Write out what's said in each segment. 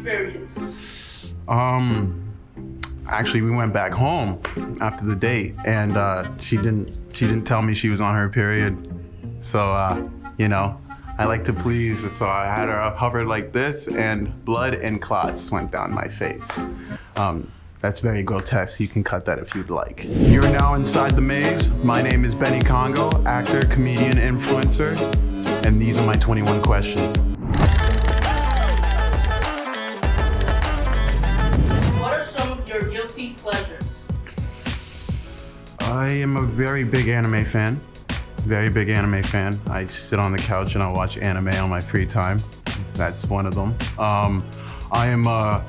experience? Actually, we went back home after the date, and she didn't tell me she was on her period. So, you know, I like to please, and so I had her hovered like this, and blood and clots went down my face. That's very grotesque. You can cut that if you'd like. You're now inside the maze. My name is Benny Congo, actor, comedian, influencer, and these are my 21 questions. What are some of your guilty pleasures? I am a very big anime fan. Very big anime fan. I sit on the couch and I watch anime on my free time. That's one of them. I am a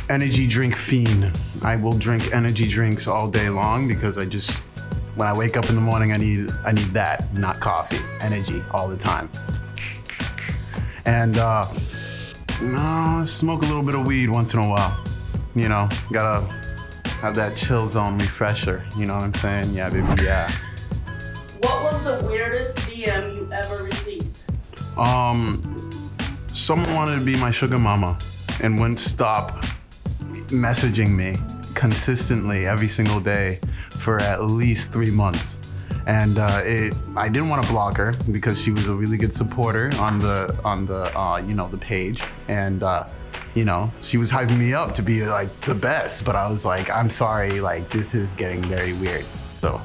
energy drink fiend. I will drink energy drinks all day long because when I wake up in the morning, I need that, not coffee. Energy all the time. And smoke a little bit of weed once in a while. You know, gotta have that chill zone refresher. You know what I'm saying? Yeah, baby, yeah. What was the weirdest DM you ever received? Someone wanted to be my sugar mama and wouldn't stop messaging me consistently every single day for at least 3 months. And I didn't want to block her because she was a really good supporter on the page, and she was hyping me up to be like the best. But I was like, I'm sorry, like this is getting very weird. So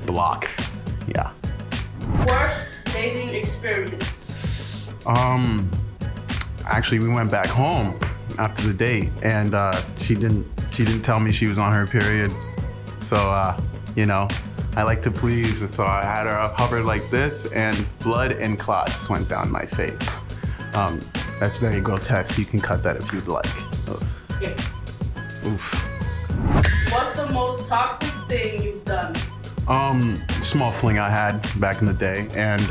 block. Yeah. Worst dating experience? Actually, we went back home after the date, and she didn't tell me she was on her period. So I like to please, and so I had her hovered like this, and blood and clots went down my face. That's very grotesque. You can cut that if you'd like. Okay. Oof. What's the most toxic thing you've done? Small fling I had back in the day, and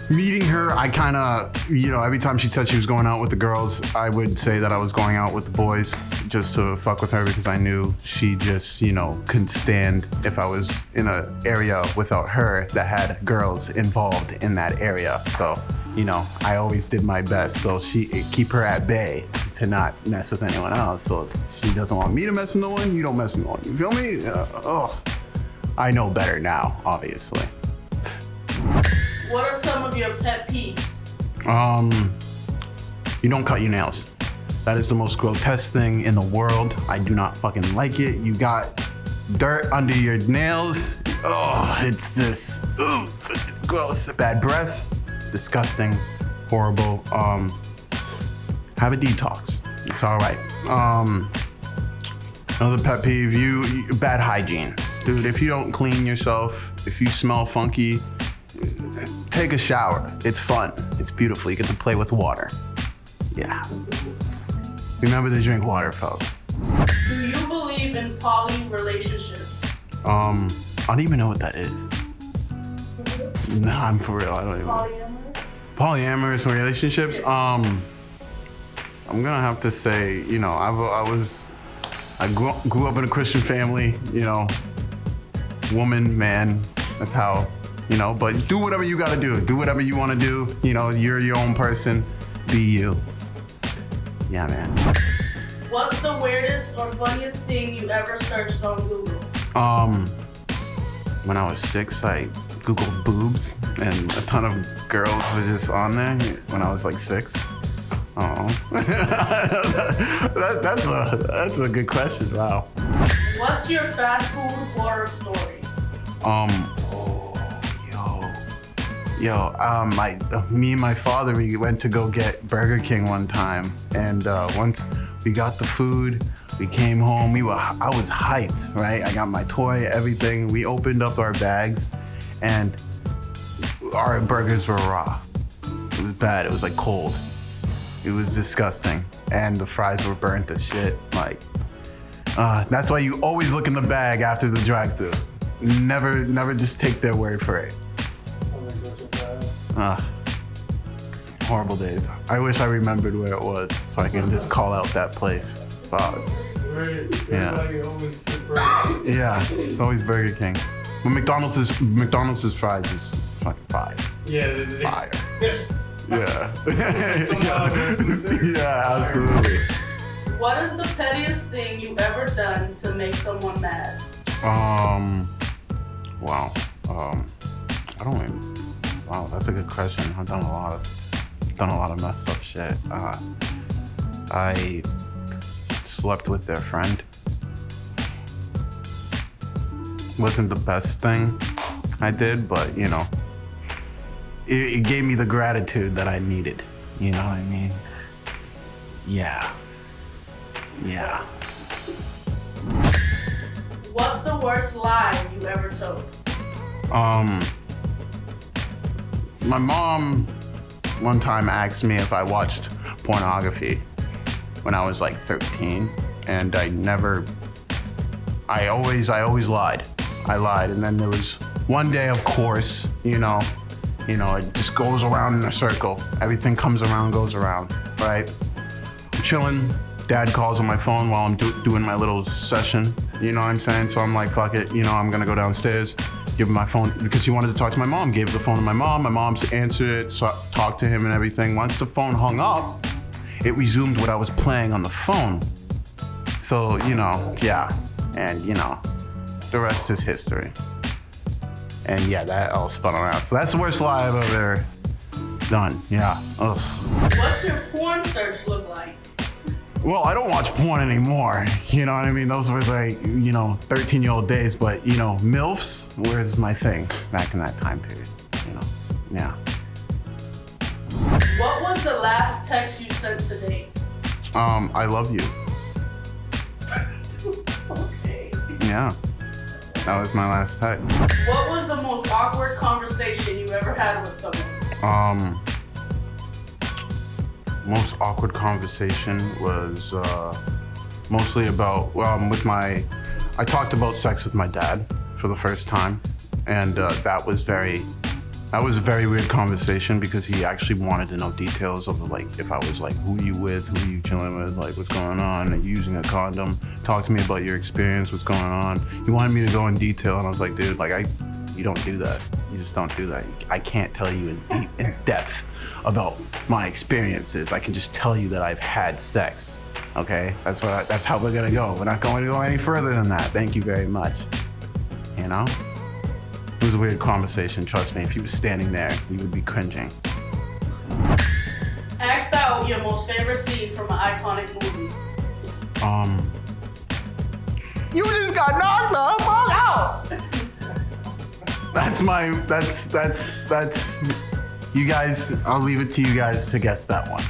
meeting her, I kind of, every time she said she was going out with the girls, I would say that I was going out with the boys just to fuck with her because I knew she just, couldn't stand if I was in an area without her that had girls involved in that area. So, I always did my best. So keep her at bay to not mess with anyone else. So she doesn't want me to mess with no one, you don't mess with no one. You feel me? I know better now, obviously. What are some of your pet peeves? You don't cut your nails. That is the most grotesque thing in the world. I do not fucking like it. You got dirt under your nails. Oh, it's just, it's gross. Bad breath, disgusting, horrible. Have a detox. It's all right. Another pet peeve, you bad hygiene. Dude, if you don't clean yourself, if you smell funky, take a shower. It's fun. It's beautiful. You get to play with water. Yeah. Remember to drink water, folks. Do you believe in poly relationships? I don't even know what that is. No, I'm for real. I don't even know. Polyamorous relationships? I'm gonna have to say, I grew up in a Christian family, woman, man, that's how, but do whatever you gotta do. Do whatever you wanna do. You're your own person. Be you. Yeah, man. What's the weirdest or funniest thing you ever searched on Google? When I was 6, I Googled boobs, and a ton of girls were just on there when I was like 6. Oh, that's a good question. Wow. What's your fast food horror story? Me and my father, we went to go get Burger King one time, and once we got the food, we came home. I was hyped, right? I got my toy, everything. We opened up our bags, and our burgers were raw. It was bad. It was like cold. It was disgusting, and the fries were burnt as shit. That's why you always look in the bag after the drive-thru. Never just take their word for it. Horrible days. I wish I remembered where it was so I can just call out that place. Yeah. Yeah, it's always Burger King. But McDonald's fries is fucking fire. Yeah, fire. Yeah. Yeah, absolutely. What is the pettiest thing you ever done to make someone mad? Wow. I don't even. Wow, that's a good question. I've done a lot of messed up shit. I slept with their friend. Wasn't the best thing I did, but you know, it gave me the gratitude that I needed. You know what I mean? Yeah. Yeah. What's the worst lie you ever told? My mom one time asked me if I watched pornography when I was like 13, and I always lied. I lied, and then there was one day, of course, you know, it just goes around in a circle. Everything comes around, goes around, right? I'm chilling. Dad calls on my phone while I'm doing my little session. You know what I'm saying? So I'm like, fuck it. You know, I'm gonna go downstairs, give him my phone because he wanted to talk to my mom. Gave the phone to my mom. My mom's answered it, so talked to him and everything. Once the phone hung up, it resumed what I was playing on the phone. So, you know, yeah. And, you know, the rest is history. And yeah, that all spun around. So that's the worst lie I've ever done. Yeah. Ugh. What's your porn search look like? Well, I don't watch porn anymore. You know what I mean? Those were like, you know, 13-year-old days. But, you know, MILFs was my thing back in that time period. You know, yeah. What was the last text you sent to date? I love you. Okay. Yeah. That was my last text. What was the most awkward conversation you ever had with someone? Most awkward conversation was mostly about I talked about sex with my dad for the first time, and that was a very weird conversation because he actually wanted to know details of like if I was like, who you with, who you chilling with, like what's going on, are you using a condom, talk to me about your experience, what's going on. He wanted me to go in detail, and I was like, dude, like you don't do that. You just don't do that. I can't tell you in depth about my experiences. I can just tell you that I've had sex. Okay, that's how we're gonna go. We're not going to go any further than that. Thank you very much. You know, it was a weird conversation. Trust me, if you were standing there, you would be cringing. Act out your most favorite scene from an iconic movie. You just got knocked the fuck out. That's you guys, I'll leave it to you guys to guess that one.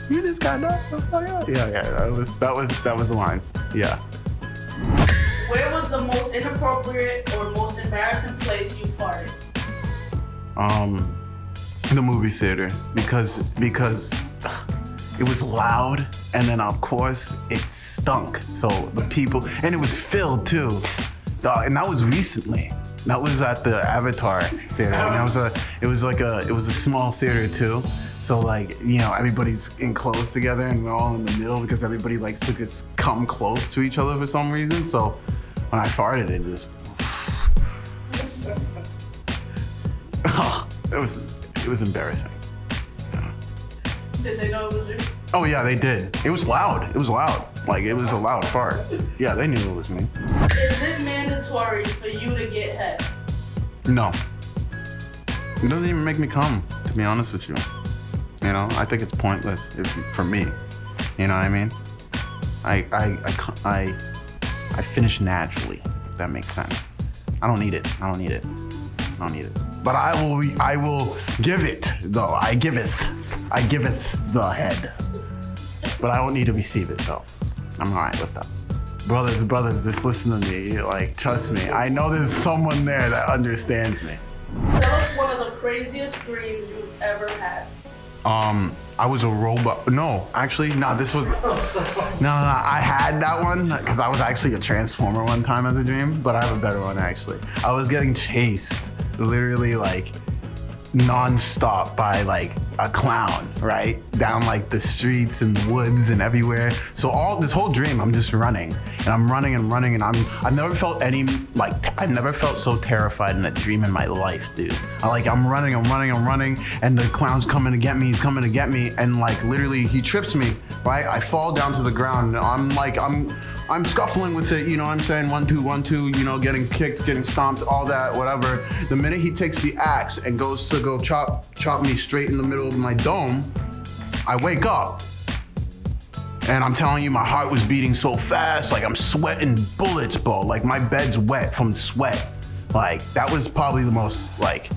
You just got knocked the fuck out. Yeah, that was the lines. Yeah. Where was the most inappropriate or most embarrassing place you farted? The movie theater because it was loud, and then of course it stunk. So the people, and it was filled too. And that was recently. That was at the Avatar theater. And it was a small theater too. So like, you know, everybody's enclosed together and we're all in the middle because everybody likes to just come close to each other for some reason. So when I farted, it just, it was embarrassing. Yeah. Did they know it was you? Oh yeah, they did. It was loud. Like it was a loud fart. Yeah, they knew it was me. Is it mandatory for you to get head? No. It doesn't even make me come, to be honest with you. You know, I think it's pointless for me. You know what I mean? I finish naturally, if that makes sense. I don't need it. But I will give it though. I giveth the head. But I don't need to receive it though. I'm all right with that. Brothers, just listen to me. Like, trust me. I know there's someone there that understands me. Tell us one of the craziest dreams you've ever had. I was a robot. No, actually, no, this was, no, I had that one because I was actually a transformer one time as a dream, but I have a better one actually. I was getting chased literally like non-stop by like a clown, right? Down like the streets and the woods and everywhere. So this whole dream, I'm just running and I'm running and running and I've never felt I've never felt so terrified in a dream in my life, dude. I'm running and the clown's coming to get me, he's coming to get me. And like literally he trips me, right? I fall down to the ground and I'm scuffling with it, you know what I'm saying? 1, 2, 1, 2, you know, getting kicked, getting stomped, all that, whatever. The minute he takes the axe and goes to go chop me straight in the middle of my dome, I wake up. And I'm telling you, my heart was beating so fast, like I'm sweating bullets, bro. Like my bed's wet from sweat. Like that was probably the most like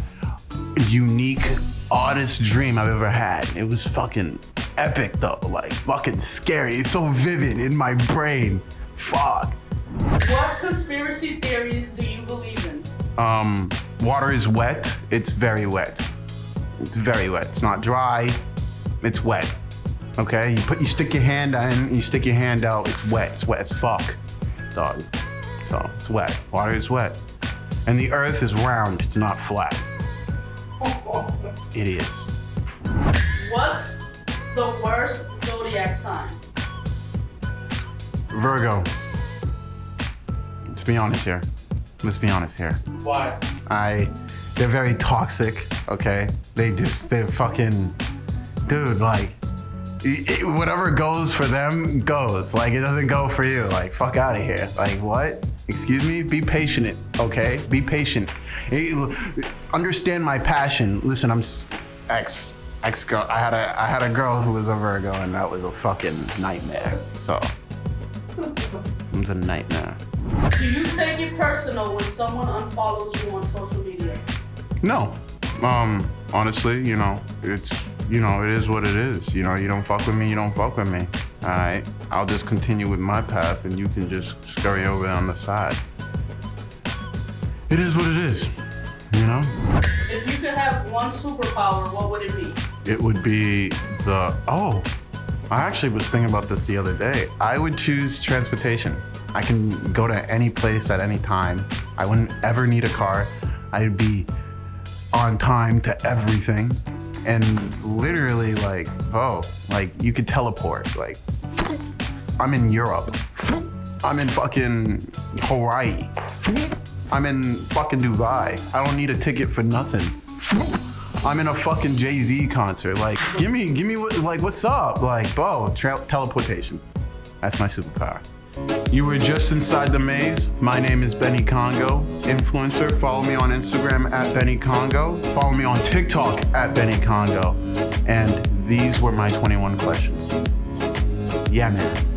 unique, oddest dream I've ever had. It was fucking epic though, like fucking scary. It's so vivid in my brain. Fuck. What conspiracy theories do you believe in? Water is wet. It's very wet. It's very wet. It's not dry. It's wet. Okay? You stick your hand in, you stick your hand out. It's wet. It's wet as fuck, dog. So it's wet. Water is wet. And the earth is round. It's not flat. Idiots. What's the worst zodiac sign? Virgo. Let's be honest here. Why? They're very toxic, okay? They're fucking, dude, like, whatever goes for them goes. Like, it doesn't go for you. Like, fuck out of here. Like, what? Excuse me? Be patient, okay? Be patient. Understand my passion. Listen, I'm ex-girl. I had a girl who was a Virgo, and that was a fucking nightmare. So, it was a nightmare. Do you take it personal when someone unfollows you on social media? No. Honestly, you know, it is what it is. You know, you don't fuck with me, you don't fuck with me. All right? I'll just continue with my path and you can just scurry over on the side. It is what it is, you know? If you could have one superpower, what would it be? It would be I actually was thinking about this the other day. I would choose transportation. I can go to any place at any time. I wouldn't ever need a car. I'd be on time to everything. And literally like you could teleport. Like, I'm in Europe. I'm in fucking Hawaii. I'm in fucking Dubai. I don't need a ticket for nothing. I'm in a fucking Jay-Z concert. Like, give me what's up? Like, bro, teleportation. That's my superpower. You were just inside the maze. My name is Benny Congo, influencer. Follow me on Instagram at Benny Congo. Follow me on TikTok at Benny Congo. And these were my 21 questions. Yeah, man.